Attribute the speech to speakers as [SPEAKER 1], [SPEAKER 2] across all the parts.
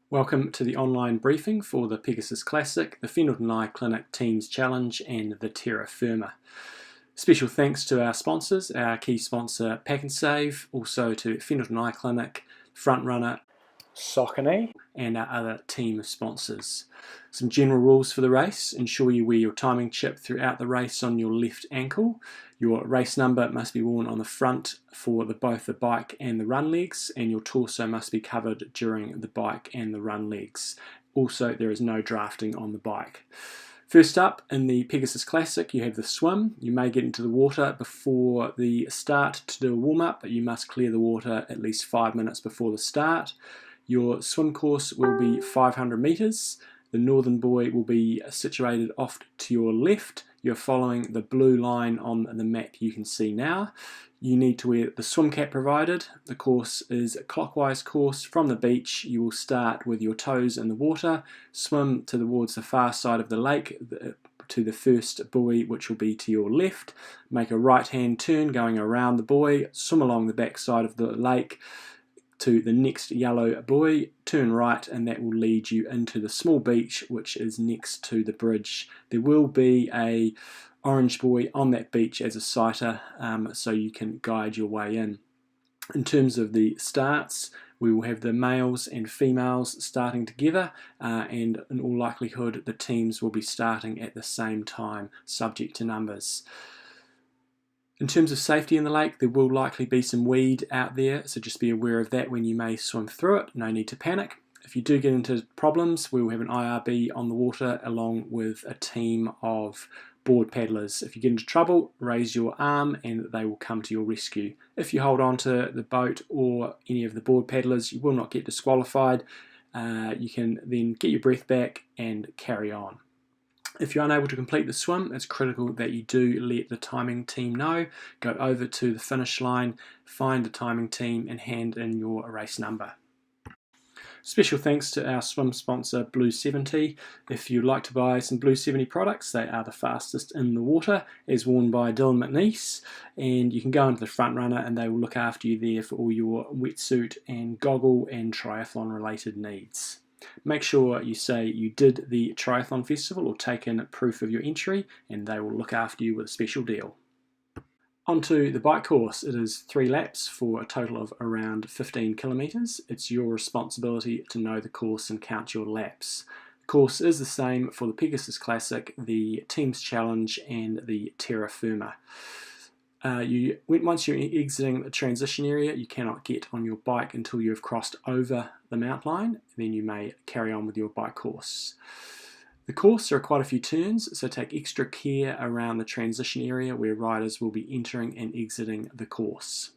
[SPEAKER 1] Welcome to the online briefing for the Pegasus Classic, the Fendalton Eye Clinic Teams Challenge and the Terra Firma. Special thanks to our sponsors, our key sponsor PAK'nSAVE, also to Fendalton Eye Clinic, Frontrunner, Saucony, and our other team sponsors. Some general rules for the race: ensure you wear your timing chip throughout the race on your left ankle. Your race number must be worn on the front for both the bike and the run legs, and your torso must be covered during the bike and the run legs. Also, there is no drafting on the bike. First up, in the Pegasus Classic, you have the swim. You may get into the water before the start to do a warm-up, but you must clear the water at least 5 minutes before the start. Your swim course will be 500 metres. The northern buoy will be situated off to your left. You're following the blue line on the map you can see now. You need to wear the swim cap provided. The course is a clockwise course from the beach. You will start with your toes in the water, swim towards the far side of the lake to the first buoy, which will be to your left. Make a right hand turn going around the buoy, swim along the back side of the lake to the next yellow buoy, turn right, and that will lead you into the small beach which is next to the bridge. There will be a orange buoy on that beach as a sighter, so you can guide your way in. In terms of the starts, we will have the males and females starting together, and in all likelihood the teams will be starting at the same time, subject to numbers. In terms of safety in the lake, there will likely be some weed out there, so just be aware of that when you may swim through it. No need to panic. If you do get into problems, we will have an IRB on the water along with a team of board paddlers. If you get into trouble, raise your arm and they will come to your rescue. If you hold on to the boat or any of the board paddlers, you will not get disqualified. You can then get your breath back and carry on. If you're unable to complete the swim, it's critical that you do let the timing team know. Go over to the finish line, find the timing team and hand in your race number. Special thanks to our swim sponsor Blue 70. If you'd like to buy some Blue 70 products, they are the fastest in the water, as worn by Dylan McNeice, and you can go into the front runner and they will look after you there for all your wetsuit and goggle and triathlon related needs. Make sure you say you did the triathlon festival or taken proof of your entry, and they will look after you with a special deal. Onto the bike course. It is 3 laps for a total of around 15 kilometres. It's your responsibility to know the course and count your laps. The course is the same for the Pegasus Classic, the Teams Challenge and the Terra Firma. Once you're exiting the transition area, you cannot get on your bike until you have crossed over the mount line. Then you may carry on with your bike course. The course, there are quite a few turns, so take extra care around the transition area where riders will be entering and exiting the course.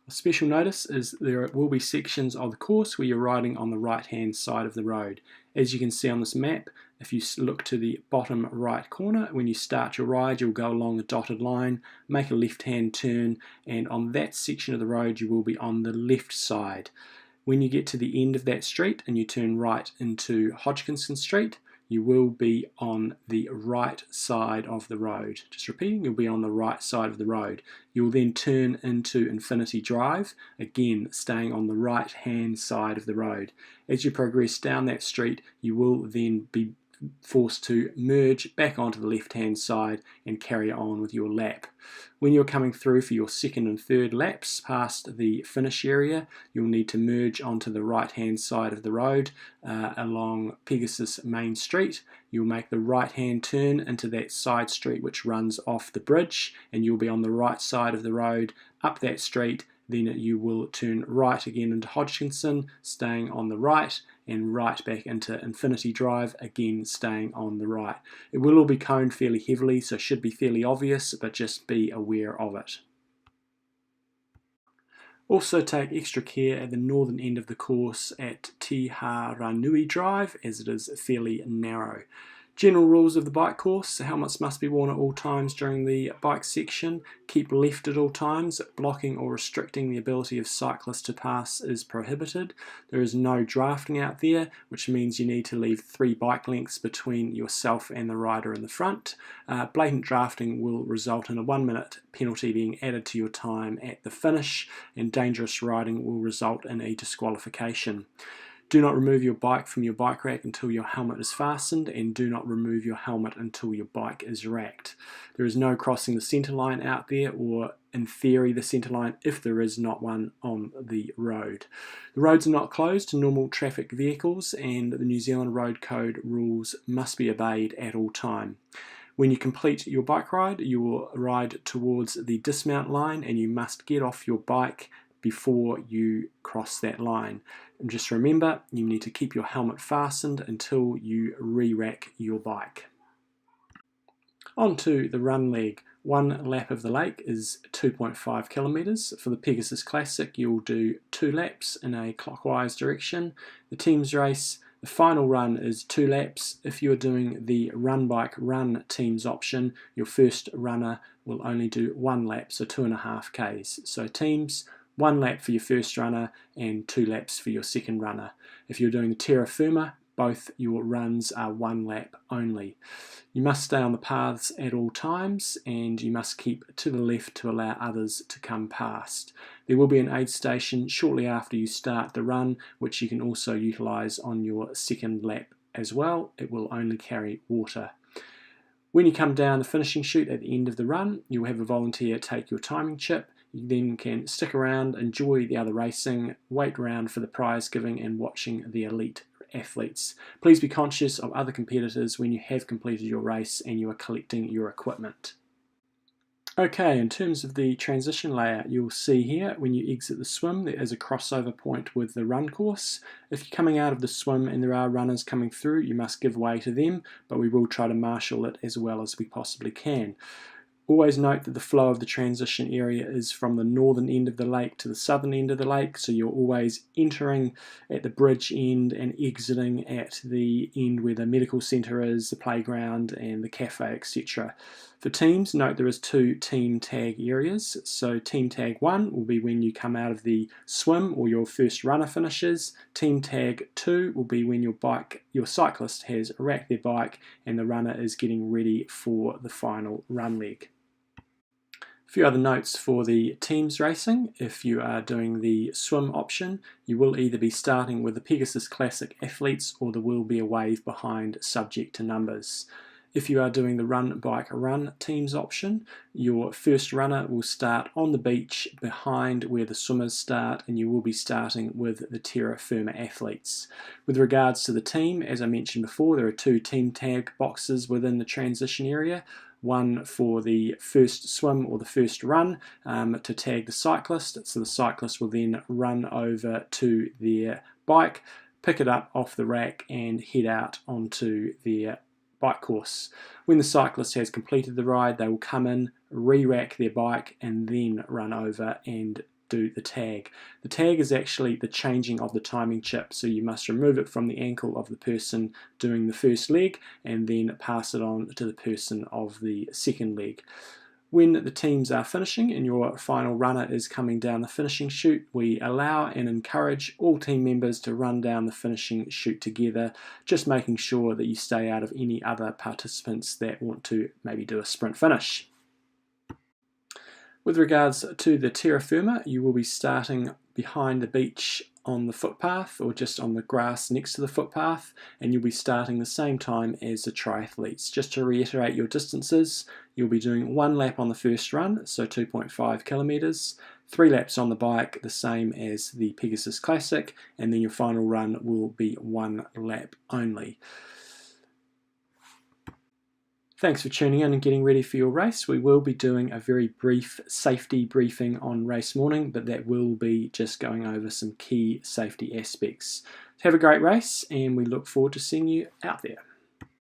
[SPEAKER 1] A special notice is there will be sections of the course where you're riding on the right hand side of the road. As you can see on this map, if you look to the bottom right corner, when you start your ride you'll go along the dotted line, make a left hand turn, and on that section of the road you will be on the left side. When you get to the end of that street and you turn right into Hodgkinson Street, you will be on the right side of the road. Just repeating, you'll be on the right side of the road. You'll then turn into Infinity Drive, again staying on the right hand side of the road. As you progress down that street, you will then be forced to merge back onto the left hand side and carry on with your lap. When you're coming through for your second and third laps past the finish area, you'll need to merge onto the right hand side of the road along Pegasus Main Street. You'll make the right hand turn into that side street which runs off the bridge, and you'll be on the right side of the road up that street. Then you will turn right again into Hodgkinson, staying on the right, and right back into Infinity Drive, again staying on the right. It will all be coned fairly heavily, so should be fairly obvious, but just be aware of it. Also take extra care at the northern end of the course at Te Haranui Drive, as it is fairly narrow. General rules of the bike course: helmets must be worn at all times during the bike section, keep left at all times, blocking or restricting the ability of cyclists to pass is prohibited. There is no drafting out there, which means you need to leave 3 bike lengths between yourself and the rider in the front. Blatant drafting will result in a 1-minute penalty being added to your time at the finish, and dangerous riding will result in a disqualification. Do not remove your bike from your bike rack until your helmet is fastened, and do not remove your helmet until your bike is racked. There is no crossing the centre line out there, or in theory the centre line if there is not one on the road. The roads are not closed to normal traffic vehicles, and the New Zealand Road Code rules must be obeyed at all time. When you complete your bike ride, you will ride towards the dismount line, and you must get off your bike before you cross that line. And just remember, you need to keep your helmet fastened until you re-rack your bike. On to the run leg. One lap of the lake is 2.5 kilometres. For the Pegasus Classic, you'll do 2 laps in a clockwise direction. The teams race, the final run is 2 laps. If you're doing the run bike run teams option, your first runner will only do 1 lap, so 2.5 Ks. So teams, 1 lap for your first runner and 2 laps for your second runner. If you're doing the Terra Firma, both your runs are 1 lap only. You must stay on the paths at all times, and you must keep to the left to allow others to come past. There will be an aid station shortly after you start the run, which you can also utilise on your second lap as well. It will only carry water. When you come down the finishing chute at the end of the run, you'll have a volunteer take your timing chip. You then can stick around, enjoy the other racing, wait around for the prize giving and watching the elite athletes. Please be conscious of other competitors when you have completed your race and you are collecting your equipment. Okay, in terms of the transition layout, you'll see here when you exit the swim there is a crossover point with the run course. If you're coming out of the swim and there are runners coming through, you must give way to them, but we will try to marshal it as well as we possibly can. Always note that the flow of the transition area is from the northern end of the lake to the southern end of the lake, so you're always entering at the bridge end and exiting at the end where the medical centre is, the playground and the cafe, etc. For teams, note there is 2 team tag areas. So team tag 1 will be when you come out of the swim or your first runner finishes. Team tag 2 will be when your cyclist has racked their bike and the runner is getting ready for the final run leg. A few other notes for the teams racing. If you are doing the swim option, you will either be starting with the Pegasus Classic athletes or there will be a wave behind subject to numbers. If you are doing the run bike run teams option, your first runner will start on the beach behind where the swimmers start, and you will be starting with the Terra Firma athletes. With regards to the team, as I mentioned before, there are 2 team tag boxes within the transition area. One for the first swim or the first run to tag the cyclist, so the cyclist will then run over to their bike, pick it up off the rack and head out onto their bike course. When the cyclist has completed the ride, they will come in, re-rack their bike and then run over and do the tag. The tag is actually the changing of the timing chip, so you must remove it from the ankle of the person doing the first leg and then pass it on to the person of the second leg. When the teams are finishing and your final runner is coming down the finishing chute, we allow and encourage all team members to run down the finishing chute together, just making sure that you stay out of any other participants that want to maybe do a sprint finish. With regards to the Terra Firma, you will be starting behind the beach on the footpath or just on the grass next to the footpath, and you'll be starting the same time as the triathletes. Just to reiterate your distances, you'll be doing 1 lap on the first run, so 2.5 kilometres, 3 laps on the bike, the same as the Pegasus Classic, and then your final run will be 1 lap only. Thanks for tuning in and getting ready for your race. We will be doing a very brief safety briefing on race morning, but that will be just going over some key safety aspects. Have a great race, and we look forward to seeing you out there.